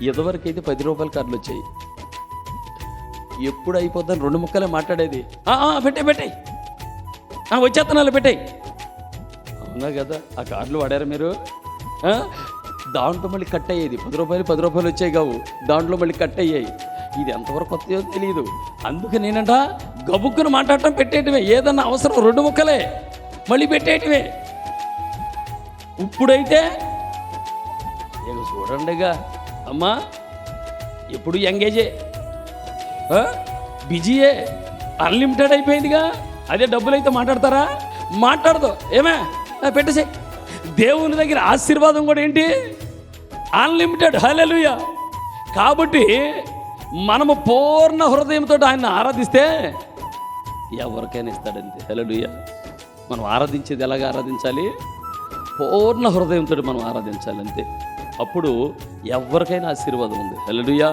ఇదివరకైతే 10 రూపాయల కార్డులు వచ్చాయి. ఎప్పుడు అయిపోద్దని 2 ముక్కలే మాట్లాడేది. పెట్టే వచ్చేస్తున్నాను పెట్టాయి. అవునా కదా, ఆ కార్డులు వాడారా మీరు? దాంట్లో మళ్ళీ కట్ అయ్యేది. 10 రూపాయలు వచ్చాయి కావు, దాంట్లో మళ్ళీ కట్ అయ్యాయి. ఇది ఎంతవరకు వస్తాయో తెలియదు. అందుకే నేనంట గబుక్కును మాట్లాడటం పెట్టేయటమే. ఏదన్నా అవసరం 2 ముక్కలే మళ్ళీ పెట్టేయటమే. ఇప్పుడైతే ఇక చూడండిగా అమ్మా, ఎప్పుడు యంగేజే, బిజీయే, అన్లిమిటెడ్ అయిపోయిందిగా. అదే డబ్బులైతే మాట్లాడతారా? మాట్లాడదు. ఏమే పెట్టేసే. దేవుని దగ్గర ఆశీర్వాదం కూడా ఏంటి? అన్లిమిటెడ్. హల్లెలూయా. కాబట్టి మనము పూర్ణ హృదయంతో ఆయన ఆరాధిస్తే ఎవరికైనా ఇస్తాడంతే. హల్లెలూయా. మనం ఆరాధించేది ఎలాగ ఆరాధించాలి? పూర్ణ హృదయంతో మనం ఆరాధించాలి అంతే. అప్పుడు ఎవరికైనా ఆశీర్వాదం ఉంది. హల్లెలూయా.